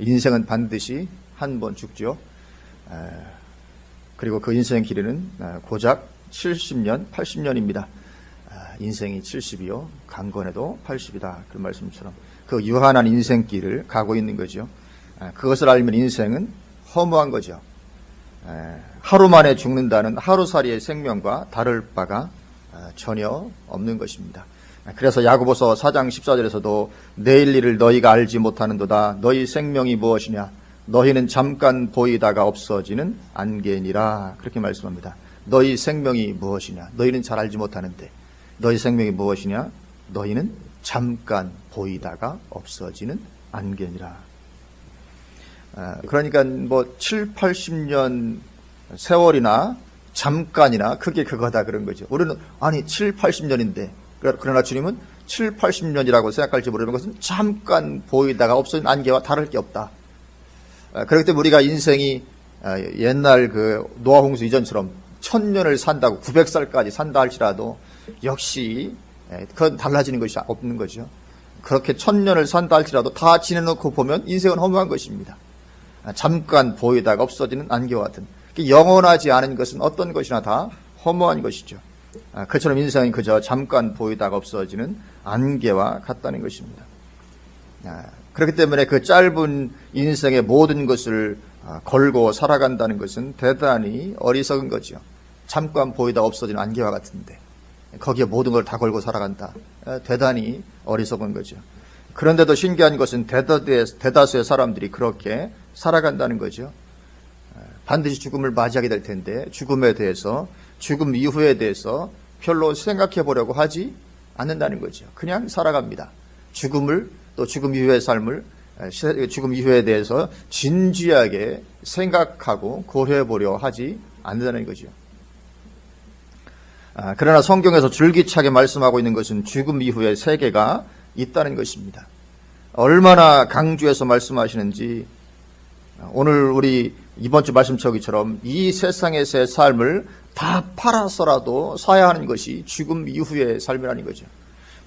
인생은 반드시 한 번 죽죠. 그리고 그 인생의 길이는 고작 70년, 80년입니다. 인생이 70이요, 강건해도 80이다. 그 말씀처럼 그 유한한 인생길을 가고 있는 거죠. 그것을 알면 인생은 허무한 거죠. 하루 만에 죽는다는 하루살이의 생명과 다를 바가 전혀 없는 것입니다. 그래서 야고보서 4장 14절에서도 내일 일을 너희가 알지 못하는도다. 너희 생명이 무엇이냐? 너희는 잠깐 보이다가 없어지는 안개니라. 그렇게 말씀합니다. 너희 생명이 무엇이냐? 너희는 잘 알지 못하는데 너희 생명이 무엇이냐? 너희는 잠깐 보이다가 없어지는 안개니라. 그러니까 뭐 7, 80년 세월이나 잠깐이나 그게 그거다 그런 거죠. 우리는 아니 7, 80년인데 그러나 주님은 7, 80년이라고 생각할지 모르는 것은 잠깐 보이다가 없어진 안개와 다를 게 없다. 그렇기 때문에 우리가 인생이 옛날 그 노아 홍수 이전처럼 1000년을 산다고 900살까지 산다 할지라도 역시 그건 달라지는 것이 없는 거죠. 그렇게 1000년을 산다 할지라도 다 지내놓고 보면 인생은 허무한 것입니다. 잠깐 보이다가 없어지는 안개와 같은, 영원하지 않은 것은 어떤 것이나 다 허무한 것이죠. 그처럼 인생은 그저 잠깐 보이다가 없어지는 안개와 같다는 것입니다. 그렇기 때문에 그 짧은 인생의 모든 것을 걸고 살아간다는 것은 대단히 어리석은 거죠. 잠깐 보이다가 없어지는 안개와 같은데 거기에 모든 걸 다 걸고 살아간다. 대단히 어리석은 거죠. 그런데도 신기한 것은 대다수의 사람들이 그렇게 살아간다는 거죠. 반드시 죽음을 맞이하게 될 텐데 죽음에 대해서, 죽음 이후에 대해서 별로 생각해 보려고 하지 않는다는 거죠. 그냥 살아갑니다. 죽음을, 또 죽음 이후의 삶을, 죽음 이후에 대해서 진지하게 생각하고 고려해 보려 하지 않는다는 거죠. 그러나 성경에서 줄기차게 말씀하고 있는 것은 죽음 이후의 세계가 있다는 것입니다. 얼마나 강조해서 말씀하시는지 오늘 우리 이번 주 말씀처럼 이 세상에서의 삶을 다 팔아서라도 사야 하는 것이 죽음 이후의 삶이라는 거죠.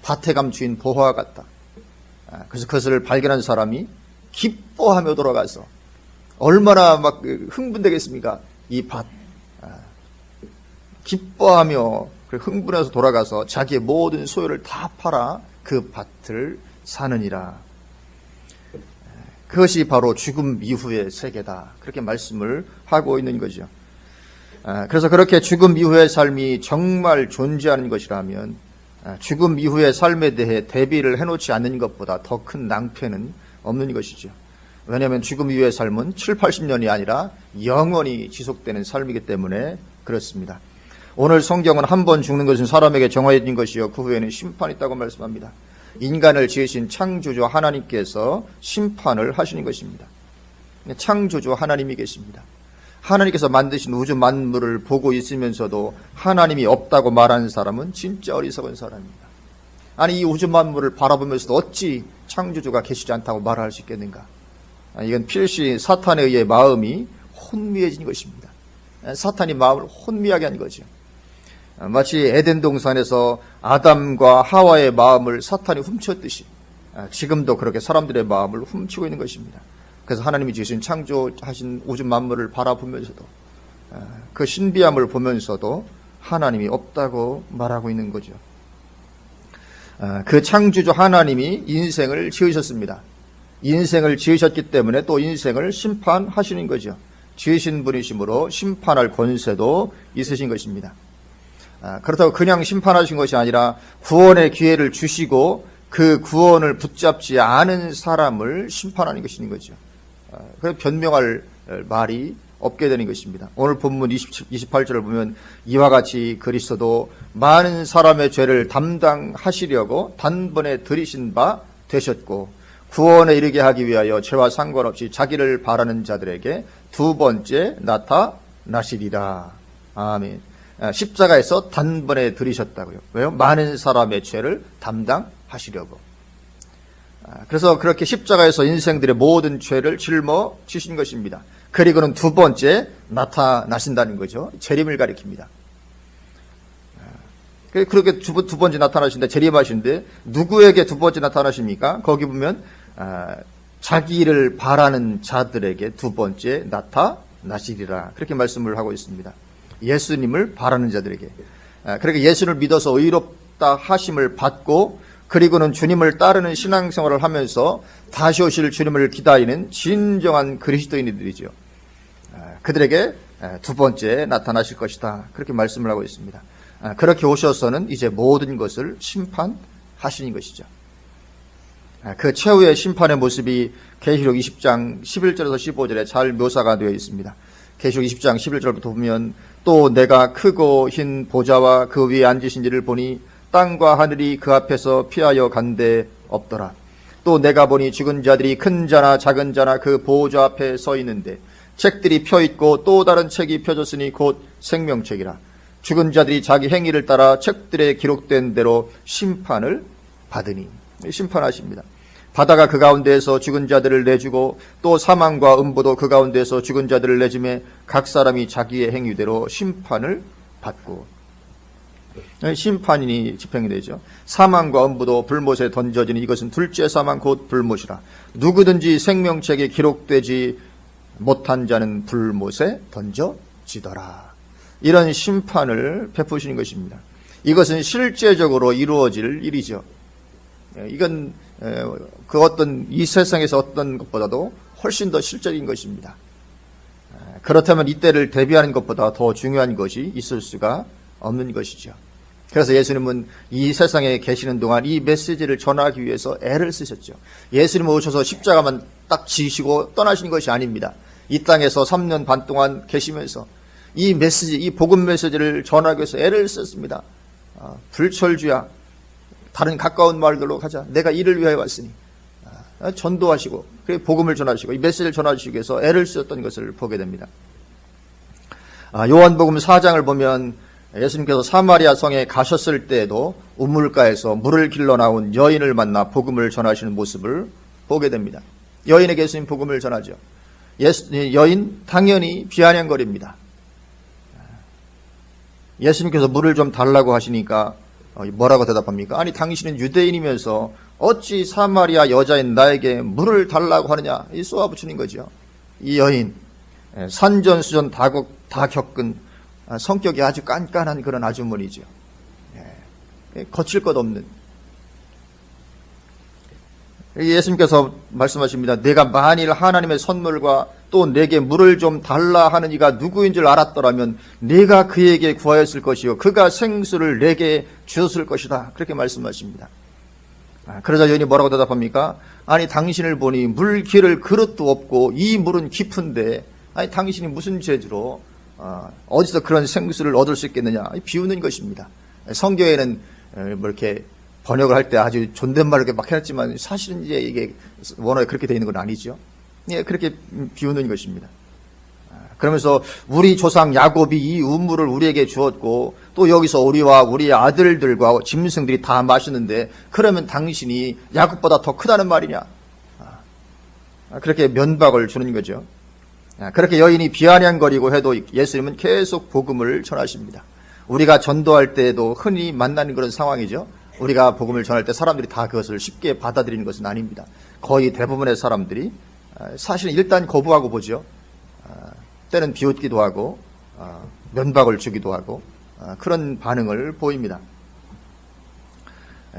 밭에 감추인 보화와 같다. 그래서 그것을 발견한 사람이 기뻐하며 돌아가서 얼마나 막 흥분되겠습니까? 이 밭. 기뻐하며 흥분해서 돌아가서 자기의 모든 소유를 다 팔아 그 밭을 사느니라. 그것이 바로 죽음 이후의 세계다. 그렇게 말씀을 하고 있는 거죠. 그래서 그렇게 죽음 이후의 삶이 정말 존재하는 것이라면 죽음 이후의 삶에 대해 대비를 해놓지 않는 것보다 더 큰 낭패는 없는 것이죠. 왜냐하면 죽음 이후의 삶은 7, 80년이 아니라 영원히 지속되는 삶이기 때문에 그렇습니다. 오늘 성경은 한 번 죽는 것은 사람에게 정해진 것이요 그 후에는 심판이 있다고 말씀합니다. 인간을 지으신 창조주 하나님께서 심판을 하시는 것입니다. 창조주 하나님이 계십니다. 하나님께서 만드신 우주 만물을 보고 있으면서도 하나님이 없다고 말하는 사람은 진짜 어리석은 사람입니다. 아니 이 우주 만물을 바라보면서도 어찌 창조주가 계시지 않다고 말할 수 있겠는가? 이건 필시 사탄에 의해 마음이 혼미해진 것입니다. 사탄이 마음을 혼미하게 한 거죠. 마치 에덴 동산에서 아담과 하와의 마음을 사탄이 훔쳤듯이 지금도 그렇게 사람들의 마음을 훔치고 있는 것입니다. 그래서 하나님이 지으신 창조하신 우주 만물을 바라보면서도 그 신비함을 보면서도 하나님이 없다고 말하고 있는 거죠. 그 창조주 하나님이 인생을 지으셨습니다. 인생을 지으셨기 때문에 또 인생을 심판하시는 거죠. 지으신 분이시므로 심판할 권세도 있으신 것입니다. 그렇다고 그냥 심판하신 것이 아니라 구원의 기회를 주시고 그 구원을 붙잡지 않은 사람을 심판하는 것인 거죠. 그래서 변명할 말이 없게 되는 것입니다. 오늘 본문 28절을 보면 이와 같이 그리스도도 많은 사람의 죄를 담당하시려고 단번에 들이신 바 되셨고 구원에 이르게 하기 위하여 죄와 상관없이 자기를 바라는 자들에게 두 번째 나타나시리라. 아멘. 십자가에서 단번에 들이셨다고요. 왜요? 많은 사람의 죄를 담당하시려고. 그래서 그렇게 십자가에서 인생들의 모든 죄를 짊어지신 것입니다. 그리고는 두 번째 나타나신다는 거죠. 재림을 가리킵니다. 그렇게 두 번째 나타나신다, 재림하신데 누구에게 두 번째 나타나십니까? 거기 보면 자기 일을 바라는 자들에게 두 번째 나타나시리라. 그렇게 말씀을 하고 있습니다. 예수님을 바라는 자들에게. 그러니까 예수를 믿어서 의롭다 하심을 받고 그리고는 주님을 따르는 신앙생활을 하면서 다시 오실 주님을 기다리는 진정한 그리스도인들이죠. 그들에게 두 번째 나타나실 것이다. 그렇게 말씀을 하고 있습니다. 그렇게 오셔서는 이제 모든 것을 심판하시는 것이죠. 그 최후의 심판의 모습이 계시록 20장 11절에서 15절에 잘 묘사가 되어 있습니다. 계시록 20장 11절부터 보면 또 내가 크고 흰 보좌와 그 위에 앉으신 이를 보니 땅과 하늘이 그 앞에서 피하여 간데 없더라. 또 내가 보니 죽은 자들이 큰 자나 작은 자나 그 보좌 앞에 서 있는데 책들이 펴 있고 또 다른 책이 펴졌으니 곧 생명책이라. 죽은 자들이 자기 행위를 따라 책들에 기록된 대로 심판을 받으니. 심판하십니다. 바다가 그 가운데에서 죽은 자들을 내주고 또 사망과 음부도 그 가운데에서 죽은 자들을 내주매 각 사람이 자기의 행위대로 심판을 받고. 심판이 집행이 되죠. 사망과 음부도 불못에 던져지니 이것은 둘째 사망 곧 불못이라. 누구든지 생명책에 기록되지 못한 자는 불못에 던져지더라. 이런 심판을 베푸시는 것입니다. 이것은 실제적으로 이루어질 일이죠. 이건 그 어떤 이 세상에서 어떤 것보다도 훨씬 더 실적인 것입니다. 그렇다면 이때를 대비하는 것보다 더 중요한 것이 있을 수가 없는 것이죠. 그래서 예수님은 이 세상에 계시는 동안 이 메시지를 전하기 위해서 애를 쓰셨죠. 예수님은 오셔서 십자가만 딱 지시고 떠나시는 것이 아닙니다. 이 땅에서 3년 반 동안 계시면서 이 메시지, 이 복음 메시지를 전하기 위해서 애를 썼습니다. 불철주야, 다른 가까운 마을들로 가자. 내가 이를 위하여 왔으니. 전도하시고, 그리고 복음을 전하시고, 이 메시지를 전하시기 위해서 애를 쓰셨던 것을 보게 됩니다. 요한복음 4장을 보면 예수님께서 사마리아 성에 가셨을 때에도 우물가에서 물을 길러 나온 여인을 만나 복음을 전하시는 모습을 보게 됩니다. 여인에게 예수님 복음을 전하죠. 여인 당연히 비아냥거립니다. 예수님께서 물을 좀 달라고 하시니까 뭐라고 대답합니까? 아니 당신은 유대인이면서 어찌 사마리아 여자인 나에게 물을 달라고 하느냐, 이 쏘아붙이는 거죠. 이 여인 산전수전 다 겪은 성격이 아주 깐깐한 그런 아주머니죠. 거칠 것 없는. 예수님께서 말씀하십니다. 내가 만일 하나님의 선물과 또 내게 물을 좀 달라 하는 이가 누구인 줄 알았더라면 내가 그에게 구하였을 것이요 그가 생수를 내게 주었을 것이다. 그렇게 말씀하십니다. 그러자 여인이 뭐라고 대답합니까? 아니 당신을 보니 물 기를 그릇도 없고 이 물은 깊은데 아니 당신이 무슨 재주로 어디서 그런 생수를 얻을 수 있겠느냐, 비우는 것입니다. 성경에는 뭐 이렇게 번역을 할 때 아주 존댓말을 이렇게 막 해놨지만 사실은 이제 이게 원어에 그렇게 되어 있는 건 아니죠. 예, 그렇게 비우는 것입니다. 그러면서 우리 조상 야곱이 이 우물을 우리에게 주었고 또 여기서 우리와 우리 아들들과 짐승들이 다 마시는데 그러면 당신이 야곱보다 더 크다는 말이냐. 그렇게 면박을 주는 거죠. 그렇게 여인이 비아냥거리고 해도 예수님은 계속 복음을 전하십니다. 우리가 전도할 때에도 흔히 만나는 그런 상황이죠. 우리가 복음을 전할 때 사람들이 다 그것을 쉽게 받아들이는 것은 아닙니다. 거의 대부분의 사람들이 사실은 일단 거부하고 보죠. 때는 비웃기도 하고 면박을 주기도 하고 그런 반응을 보입니다.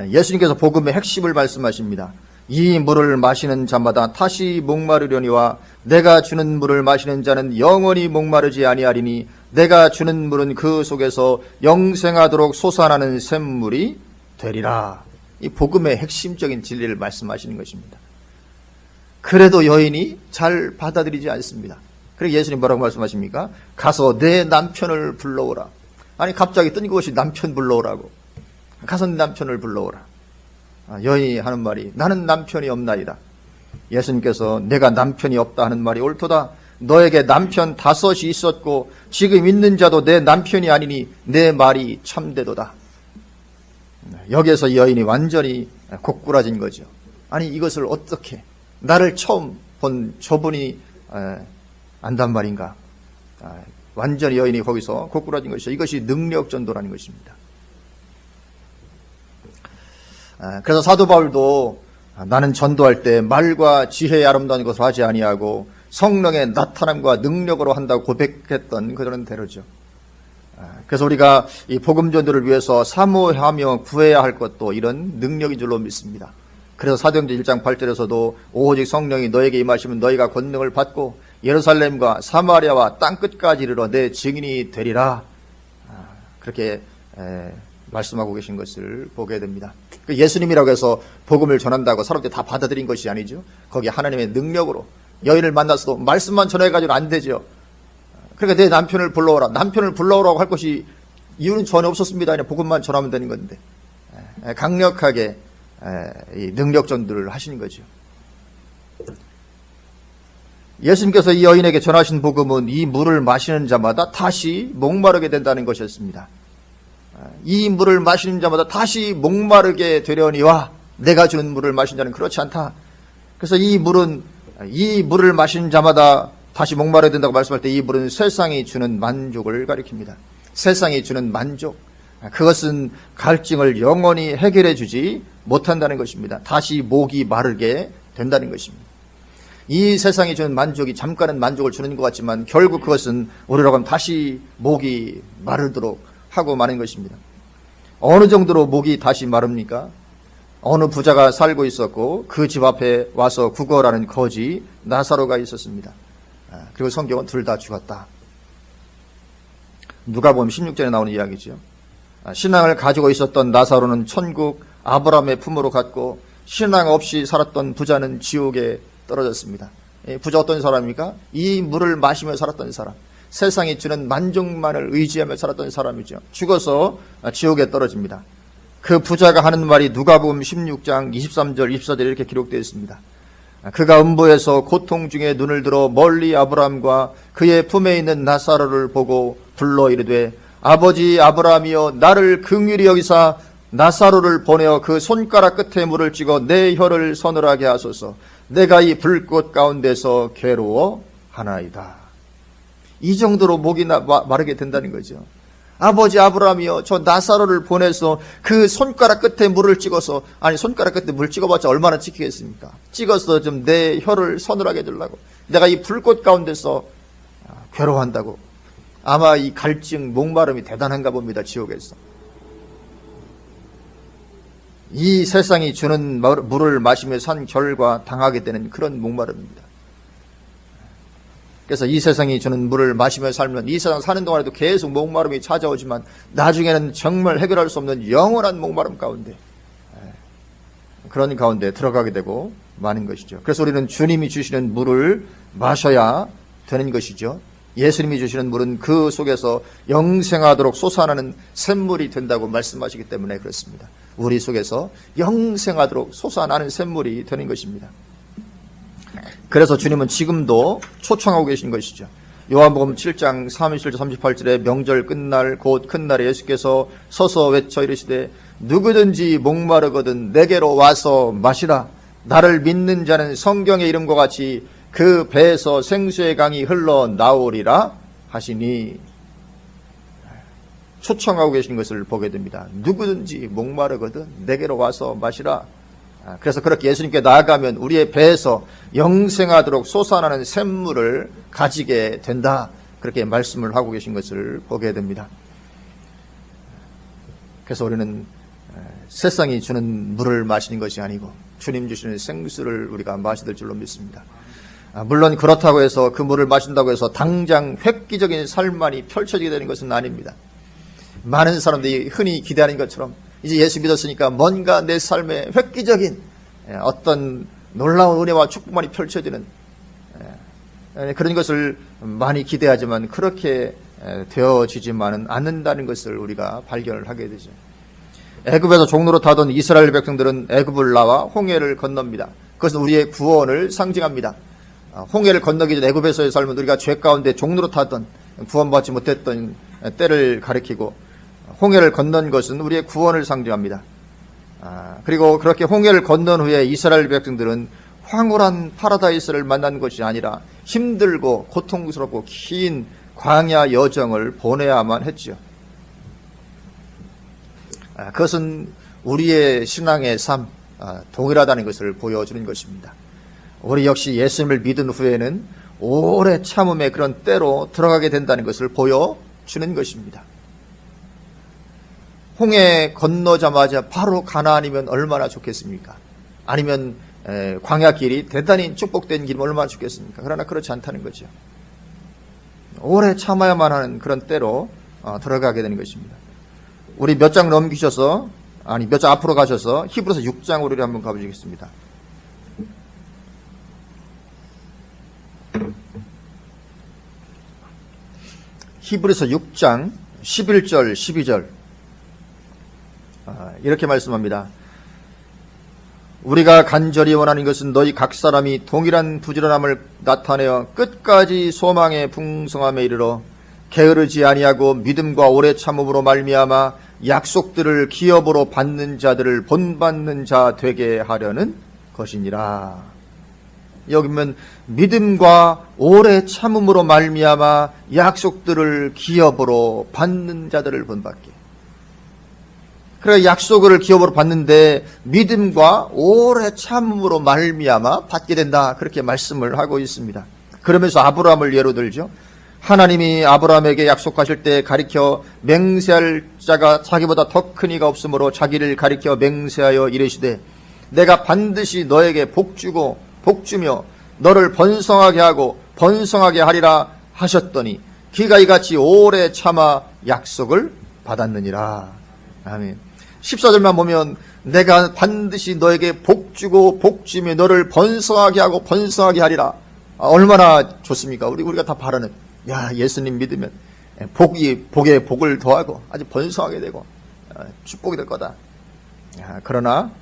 예수님께서 복음의 핵심을 말씀하십니다. 이 물을 마시는 자마다 다시 목마르려니와 내가 주는 물을 마시는 자는 영원히 목마르지 아니하리니 내가 주는 물은 그 속에서 영생하도록 솟아나는 샘물이 되리라. 이 복음의 핵심적인 진리를 말씀하시는 것입니다. 그래도 여인이 잘 받아들이지 않습니다. 그래서 예수님 뭐라고 말씀하십니까? 가서 내 남편을 불러오라. 아니 갑자기 뜬금없이 남편 불러오라고. 가서 내 남편을 불러오라. 여인이 하는 말이 나는 남편이 없나이다. 예수님께서 내가 남편이 없다 하는 말이 옳도다. 너에게 남편 5이 있었고 지금 있는 자도 내 남편이 아니니 내 말이 참되도다. 여기에서 여인이 완전히 고꾸라진 거죠. 아니 이것을 어떻게 나를 처음 본 저분이 안단 말인가. 완전히 여인이 거기서 고꾸라진 것이죠. 이것이 능력전도라는 것입니다. 그래서 사도 바울도 나는 전도할 때 말과 지혜의 아름다운 것을 하지 아니하고 성령의 나타남과 능력으로 한다고 고백했던 그런 대로죠. 그래서 우리가 이 복음 전도를 위해서 사모하며 구해야 할 것도 이런 능력인 줄로 믿습니다. 그래서 사도행전 1장 8절에서도 오직 성령이 너에게 임하시면 너희가 권능을 받고 예루살렘과 사마리아와 땅끝까지 이르러 내 증인이 되리라. 그렇게 말씀하고 계신 것을 보게 됩니다. 예수님이라고 해서 복음을 전한다고 사람들이 다 받아들인 것이 아니죠. 거기 하나님의 능력으로 여인을 만나서도 말씀만 전해가지고는 안 되죠. 그러니까 내 남편을 불러오라. 남편을 불러오라고 할 것이 이유는 전혀 없었습니다. 그냥 복음만 전하면 되는 건데 강력하게 이 능력 전도를 하신 거죠. 예수님께서 이 여인에게 전하신 복음은 이 물을 마시는 자마다 다시 목마르게 된다는 것이었습니다. 이 물을 마시는 자마다 다시 목마르게 되려니와 내가 주는 물을 마신 자는 그렇지 않다. 그래서 이 물을 마시는 자마다 다시 목마르게 된다고 말씀할 때 이 물은 세상이 주는 만족을 가리킵니다. 세상이 주는 만족, 그것은 갈증을 영원히 해결해 주지 못한다는 것입니다. 다시 목이 마르게 된다는 것입니다. 이 세상이 주는 만족이 잠깐은 만족을 주는 것 같지만 결국 그것은 우리라고 하면 다시 목이 마르도록 하고 마는 것입니다. 어느 정도로 목이 다시 마릅니까? 어느 부자가 살고 있었고 그 집 앞에 와서 구걸하는 거지 나사로가 있었습니다. 그리고 성경은 둘 다 죽었다. 누가복음 16절에 나오는 이야기죠. 신앙을 가지고 있었던 나사로는 천국 아브라함의 품으로 갔고 신앙 없이 살았던 부자는 지옥에 떨어졌습니다. 부자 어떤 사람입니까? 이 물을 마시며 살았던 사람, 세상이 주는 만족만을 의지하며 살았던 사람이죠. 죽어서 지옥에 떨어집니다. 그 부자가 하는 말이 누가복음 16장 23절 24절 이렇게 기록되어 있습니다. 그가 음부에서 고통 중에 눈을 들어 멀리 아브라함과 그의 품에 있는 나사로를 보고 불러 이르되 아버지 아브라함이여 나를 긍휼히 여기사 나사로를 보내어 그 손가락 끝에 물을 찍어 내 혀를 서늘하게 하소서. 내가 이 불꽃 가운데서 괴로워하나이다. 이 정도로 목이 마르게 된다는 거죠. 아버지 아브라함이여 저 나사로를 보내서 그 손가락 끝에 물을 찍어서, 아니 손가락 끝에 물 찍어봤자 얼마나 찍히겠습니까? 찍어서 좀 내 혀를 서늘하게 해주려고. 내가 이 불꽃 가운데서 괴로워한다고. 아마 이 갈증 목마름이 대단한가 봅니다. 지옥에서. 이 세상이 주는 물을 마시며 산 결과 당하게 되는 그런 목마름입니다. 그래서 이 세상이 주는 물을 마시며 살면 이 세상 사는 동안에도 계속 목마름이 찾아오지만 나중에는 정말 해결할 수 없는 영원한 목마름 가운데, 그런 가운데 들어가게 되고 마는 것이죠. 그래서 우리는 주님이 주시는 물을 마셔야 되는 것이죠. 예수님이 주시는 물은 그 속에서 영생하도록 솟아나는 샘물이 된다고 말씀하시기 때문에 그렇습니다. 우리 속에서 영생하도록 솟아나는 샘물이 되는 것입니다. 그래서 주님은 지금도 초청하고 계신 것이죠. 요한복음 7장 37절 38절에 명절 끝날 곧 큰 날에 예수께서 서서 외쳐 이르시되 누구든지 목마르거든 내게로 와서 마시라. 나를 믿는 자는 성경의 이름과 같이 그 배에서 생수의 강이 흘러나오리라 하시니, 초청하고 계신 것을 보게 됩니다. 누구든지 목마르거든 내게로 와서 마시라. 그래서 그렇게 예수님께 나아가면 우리의 배에서 영생하도록 솟아나는 샘물을 가지게 된다. 그렇게 말씀을 하고 계신 것을 보게 됩니다. 그래서 우리는 세상이 주는 물을 마시는 것이 아니고 주님 주시는 생수를 우리가 마시될 줄로 믿습니다. 물론 그렇다고 해서 그 물을 마신다고 해서 당장 획기적인 삶만이 펼쳐지게 되는 것은 아닙니다. 많은 사람들이 흔히 기대하는 것처럼 이제 예수 믿었으니까 뭔가 내 삶에 획기적인 어떤 놀라운 은혜와 축복만이 펼쳐지는 그런 것을 많이 기대하지만 그렇게 되어지지만은 않는다는 것을 우리가 발견을 하게 되죠. 애굽에서 종로로 타던 이스라엘 백성들은 애굽을 나와 홍해를 건넙니다. 그것은 우리의 구원을 상징합니다. 홍해를 건너기 전 애굽에서의 삶은 우리가 죄 가운데 종로로 타던 구원받지 못했던 때를 가리키고, 홍해를 건넌 것은 우리의 구원을 상징합니다. 그리고 그렇게 홍해를 건넌 후에 이스라엘 백성들은 황홀한 파라다이스를 만난 것이 아니라 힘들고 고통스럽고 긴 광야 여정을 보내야만 했죠. 그것은 우리의 신앙의 삶, 동일하다는 것을 보여주는 것입니다. 우리 역시 예수님을 믿은 후에는 오래 참음의 그런 때로 들어가게 된다는 것을 보여주는 것입니다. 홍해 건너자마자 바로 가나안이면 얼마나 좋겠습니까? 아니면 광야길이 대단히 축복된 길이면 얼마나 좋겠습니까? 그러나 그렇지 않다는 거죠. 오래 참아야만 하는 그런 때로 들어가게 되는 것입니다. 우리 몇 장 넘기셔서, 몇 장 앞으로 가셔서 히브리서 6장으로 한번 가보시겠습니다. 히브리서 6장 11절 12절 이렇게 말씀합니다. 우리가 간절히 원하는 것은 너희 각 사람이 동일한 부지런함을 나타내어 끝까지 소망의 풍성함에 이르러 게으르지 아니하고 믿음과 오래 참음으로 말미암아 약속들을 기업으로 받는 자들을 본받는 자 되게 하려는 것이니라. 여기 보면 믿음과 오래 참음으로 말미암아 약속들을 기업으로 받는 자들을 본받게. 그래, 약속을 기업으로 받는데 믿음과 오래 참음으로 말미암아 받게 된다, 그렇게 말씀을 하고 있습니다. 그러면서 아브라함을 예로 들죠. 하나님이 아브라함에게 약속하실 때 가리켜 맹세할 자가 자기보다 더 큰 이가 없으므로 자기를 가리켜 맹세하여 이르시되 내가 반드시 너에게 복주고 복주며 너를 번성하게 하고 번성하게 하리라 하셨더니 그가 이같이 오래 참아 약속을 받았느니라. 아멘. 14절만 보면 내가 반드시 너에게 복주고 복주며 너를 번성하게 하고 번성하게 하리라. 얼마나 좋습니까? 우리가 다 바라는, 예수님 믿으면 복에 복을 더하고 아주 번성하게 되고 축복이 될 거다. 그러나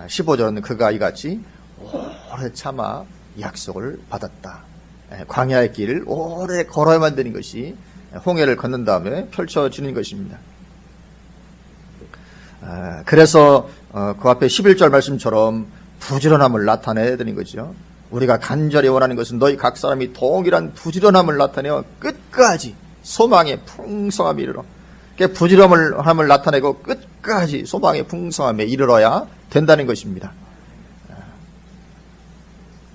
15절은 그가 이같이 오래 참아 약속을 받았다. 광야의 길을 오래 걸어야만 되는 것이 홍해를 걷는 다음에 펼쳐지는 것입니다. 그래서 그 앞에 11절 말씀처럼 부지런함을 나타내야 되는 거죠. 우리가 간절히 원하는 것은 너희 각 사람이 동일한 부지런함을 나타내어 끝까지 소망의 풍성함에 이르러, 부지런함을 나타내고 끝까지 소망의 풍성함에 이르러야 된다는 것입니다.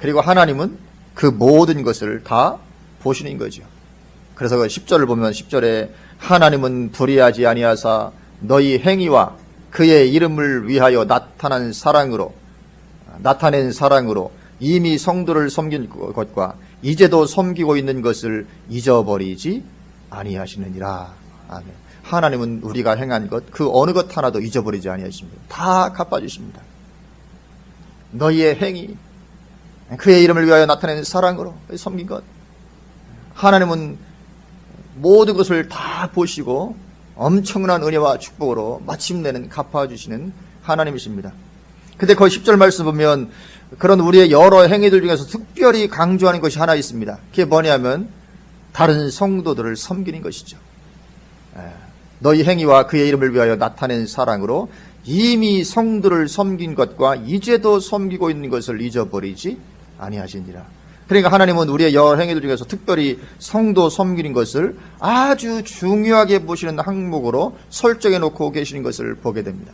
그리고 하나님은 그 모든 것을 다 보시는 거죠. 그래서 그 10절을 보면 10절에 하나님은 불의하지 아니하사 너희 행위와 그의 이름을 위하여 나타낸 사랑으로 이미 성도를 섬긴 것과 이제도 섬기고 있는 것을 잊어버리지 아니하시느니라. 아멘. 하나님은 우리가 행한 것, 그 어느 것 하나도 잊어버리지 아니하십니다. 다 갚아주십니다. 너희의 행위, 그의 이름을 위하여 나타낸 사랑으로 섬긴 것, 하나님은 모든 것을 다 보시고 엄청난 은혜와 축복으로 마침내는 갚아주시는 하나님이십니다. 근데 거기 10절 말씀 보면 그런 우리의 여러 행위들 중에서 특별히 강조하는 것이 하나 있습니다. 그게 뭐냐면 다른 성도들을 섬기는 것이죠. 너희 행위와 그의 이름을 위하여 나타낸 사랑으로 이미 성도를 섬긴 것과 이제도 섬기고 있는 것을 잊어버리지 아니하시니라. 그러니까 하나님은 우리의 여러 행위들 중에서 특별히 성도 섬기는 것을 아주 중요하게 보시는 항목으로 설정해 놓고 계시는 것을 보게 됩니다.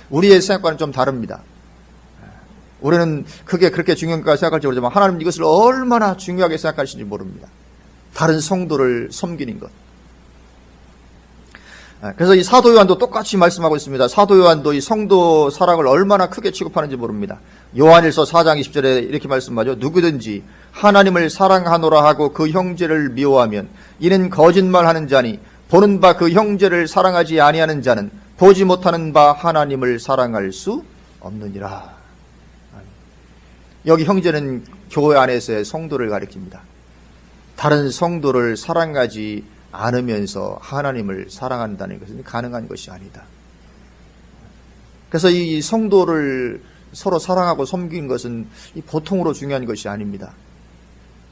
우리의 생각과는 좀 다릅니다. 우리는 그게 그렇게 중요한가 생각할지 모르지만 하나님은 이것을 얼마나 중요하게 생각하시는지 모릅니다. 다른 성도를 섬기는 것. 그래서 이 사도 요한도 똑같이 말씀하고 있습니다. 사도 요한도 이 성도 사랑을 얼마나 크게 취급하는지 모릅니다. 요한일서 4장 20절에 이렇게 말씀하죠. 누구든지 하나님을 사랑하노라 하고 그 형제를 미워하면 이는 거짓말하는 자니 보는 바 그 형제를 사랑하지 아니하는 자는 보지 못하는 바 하나님을 사랑할 수 없느니라. 여기 형제는 교회 안에서의 성도를 가리킵니다. 다른 성도를 사랑하지 않으면서 하나님을 사랑한다는 것은 가능한 것이 아니다. 그래서 이 성도를 서로 사랑하고 섬기는 것은 보통으로 중요한 것이 아닙니다.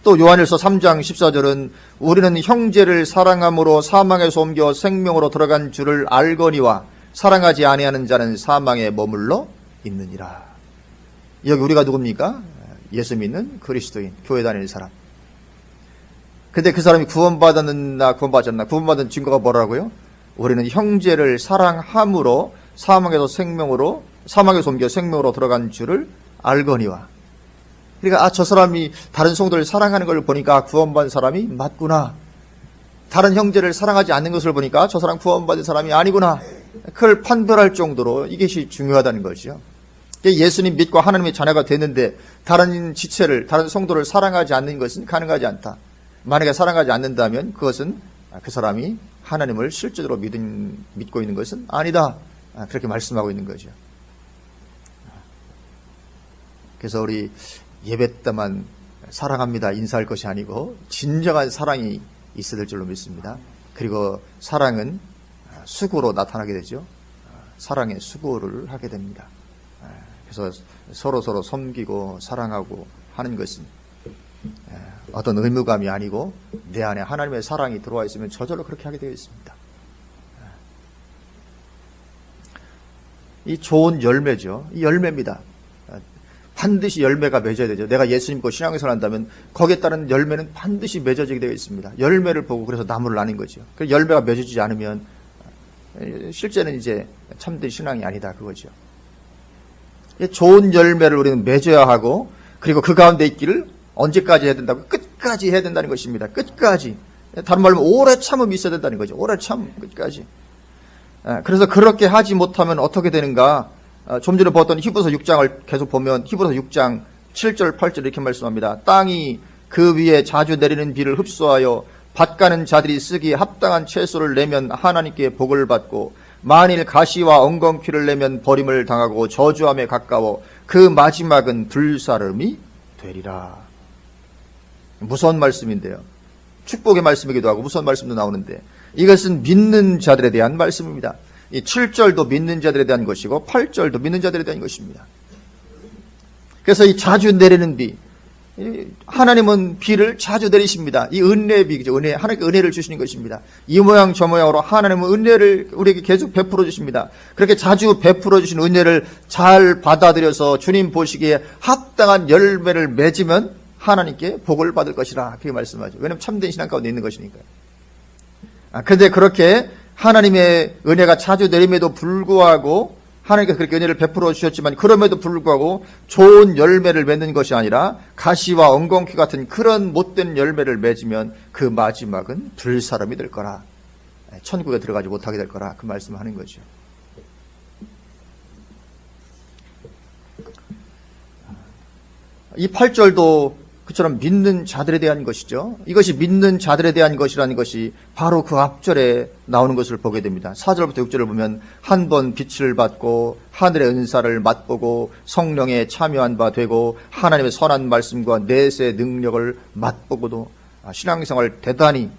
또 요한일서 3장 14절은 우리는 형제를 사랑함으로 사망에서 옮겨 생명으로 들어간 줄을 알거니와 사랑하지 아니하는 자는 사망에 머물러 있느니라. 여기 우리가 누굽니까? 예수 믿는 그리스도인, 교회 다니는 사람. 근데 그 사람이 구원받았나 구원받지 않나? 구원받은 증거가 뭐라고요? 우리는 형제를 사랑함으로 사망에서 옮겨 생명으로 들어간 줄을 알거니와. 그러니까 저 사람이 다른 성도를 사랑하는 걸 보니까 구원받은 사람이 맞구나. 다른 형제를 사랑하지 않는 것을 보니까 저 사람 구원받은 사람이 아니구나. 그걸 판별할 정도로 이것이 중요하다는 것이죠. 예수님 믿고 하나님의 자녀가 됐는데 다른 지체를, 다른 성도를 사랑하지 않는 것은 가능하지 않다. 만약에 사랑하지 않는다면 그것은 그 사람이 하나님을 실제로 믿고 있는 것은 아니다. 그렇게 말씀하고 있는 거죠. 그래서 우리 예배 때만 사랑합니다 인사할 것이 아니고 진정한 사랑이 있어야 될 줄로 믿습니다. 그리고 사랑은 수고로 나타나게 되죠. 사랑의 수고를 하게 됩니다. 그래서 서로 섬기고 사랑하고 하는 것은 어떤 의무감이 아니고 내 안에 하나님의 사랑이 들어와 있으면 저절로 그렇게 하게 되어 있습니다. 이 좋은 열매죠. 이 열매입니다. 반드시 열매가 맺어야 되죠. 내가 예수 믿고 신앙생활 한다면 거기에 따른 열매는 반드시 맺어지게 되어 있습니다. 열매를 보고 그래서 나무를 나는 거죠. 그 열매가 맺어지지 않으면 실제는 이제 참된 신앙이 아니다 그거죠. 좋은 열매를 우리는 맺어야 하고 그리고 그 가운데 있기를 언제까지 해야 된다고? 끝까지 해야 된다는 것입니다. 끝까지. 다른 말로 오래 참음이 있어야 된다는 거죠. 오래 참 끝까지. 그래서 그렇게 하지 못하면 어떻게 되는가? 좀 전에 보았던 히브리서 6장을 계속 보면 히브리서 6장 7절 8절 이렇게 말씀합니다. 땅이 그 위에 자주 내리는 비를 흡수하여 밭가는 자들이 쓰기에 합당한 채소를 내면 하나님께 복을 받고 만일 가시와 엉겅퀴를 내면 버림을 당하고 저주함에 가까워 그 마지막은 불사름이 되리라. 무서운 말씀인데요. 축복의 말씀이기도 하고 무서운 말씀도 나오는데 이것은 믿는 자들에 대한 말씀입니다. 이 7절도 믿는 자들에 대한 것이고 8절도 믿는 자들에 대한 것입니다. 그래서 이 자주 내리는 비, 하나님은 비를 자주 내리십니다. 이 은혜의 비죠. 하나님께 은혜를 주시는 것입니다. 이 모양 저 모양으로 하나님은 은혜를 우리에게 계속 베풀어 주십니다. 그렇게 자주 베풀어 주신 은혜를 잘 받아들여서 주님 보시기에 합당한 열매를 맺으면 하나님께 복을 받을 것이라 그렇게 말씀하죠. 왜냐하면 참된 신앙 가운데 있는 것이니까요. 그런데 그렇게 하나님의 은혜가 자주 내림에도 불구하고 하나님께서 그렇게 은혜를 베풀어 주셨지만 그럼에도 불구하고 좋은 열매를 맺는 것이 아니라 가시와 엉겅퀴 같은 그런 못된 열매를 맺으면 그 마지막은 불사름이 될 거라. 천국에 들어가지 못하게 될 거라. 그 말씀을 하는 거죠. 이 8절도 그처럼 믿는 자들에 대한 것이죠. 이것이 믿는 자들에 대한 것이라는 것이 바로 그 앞절에 나오는 것을 보게 됩니다. 4절부터 6절을 보면 한 번 빛을 받고 하늘의 은사를 맛보고 성령에 참여한 바 되고 하나님의 선한 말씀과 내세의 능력을 맛보고도 신앙생활을 대단히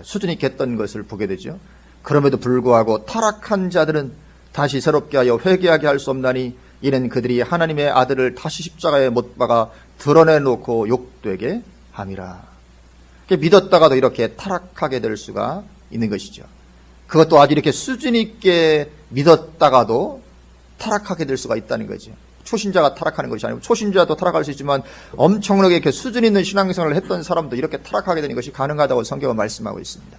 수준 있게 했던 것을 보게 되죠. 그럼에도 불구하고 타락한 자들은 다시 새롭게 하여 회개하게 할 수 없나니 이는 그들이 하나님의 아들을 다시 십자가에 못 박아 드러내놓고 욕되게 함이라. 믿었다가도 이렇게 타락하게 될 수가 있는 것이죠. 그것도 아주 이렇게 수준 있게 믿었다가도 타락하게 될 수가 있다는 거죠. 초신자가 타락하는 것이 아니고 초신자도 타락할 수 있지만 엄청나게 이렇게 수준 있는 신앙생활을 했던 사람도 이렇게 타락하게 되는 것이 가능하다고 성경은 말씀하고 있습니다.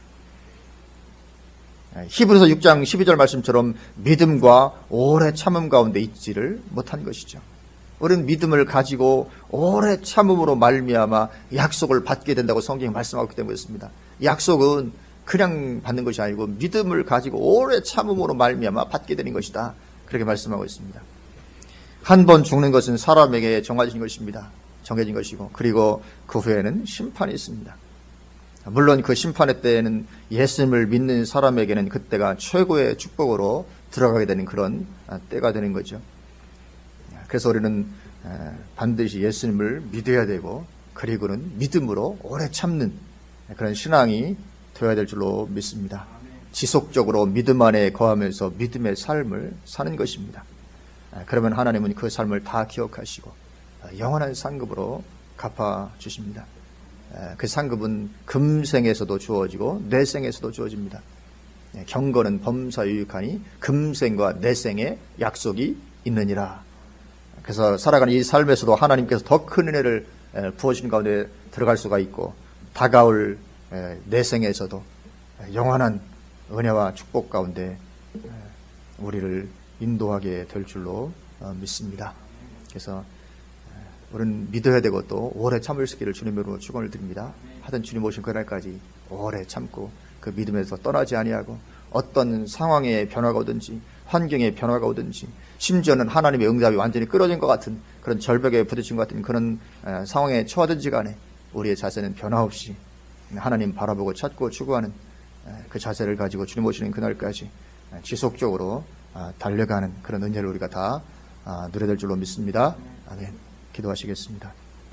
히브리서 6장 12절 말씀처럼 믿음과 오래 참음 가운데 있지를 못한 것이죠. 우리는 믿음을 가지고 오래 참음으로 말미암아 약속을 받게 된다고 성경이 말씀하기 때문이었습니다. 약속은 그냥 받는 것이 아니고 믿음을 가지고 오래 참음으로 말미암아 받게 되는 것이다. 그렇게 말씀하고 있습니다. 한 번 죽는 것은 사람에게 정해진 것입니다. 정해진 것이고 그리고 그 후에는 심판이 있습니다. 물론 그 심판의 때에는 예수님을 믿는 사람에게는 그때가 최고의 축복으로 들어가게 되는 그런 때가 되는 거죠. 그래서 우리는 반드시 예수님을 믿어야 되고 그리고는 믿음으로 오래 참는 그런 신앙이 되어야 될 줄로 믿습니다. 지속적으로 믿음 안에 거하면서 믿음의 삶을 사는 것입니다. 그러면 하나님은 그 삶을 다 기억하시고 영원한 상급으로 갚아주십니다. 그 상급은 금생에서도 주어지고 내생에서도 주어집니다. 경건은 범사유익하니 금생과 내생에 약속이 있느니라. 그래서 살아가는 이 삶에서도 하나님께서 더 큰 은혜를 부어주신 가운데 들어갈 수가 있고 다가올 내생에서도 영원한 은혜와 축복 가운데 우리를 인도하게 될 줄로 믿습니다. 그래서 우리는 믿어야 되고 또 오래 참을 수 있기를 주님으로 축원을 드립니다. 하던 주님 오신 그날까지 오래 참고 그 믿음에서 떠나지 아니하고 어떤 상황의 변화가 오든지 환경의 변화가 오든지 심지어는 하나님의 응답이 완전히 끊어진 것 같은 그런 절벽에 부딪힌 것 같은 그런 상황에 처하든지 간에 우리의 자세는 변화없이 하나님 바라보고 찾고 추구하는 그 자세를 가지고 주님 오시는 그날까지 지속적으로 달려가는 그런 은혜를 우리가 다 누려야 될 줄로 믿습니다. 아멘. 기도하시겠습니다.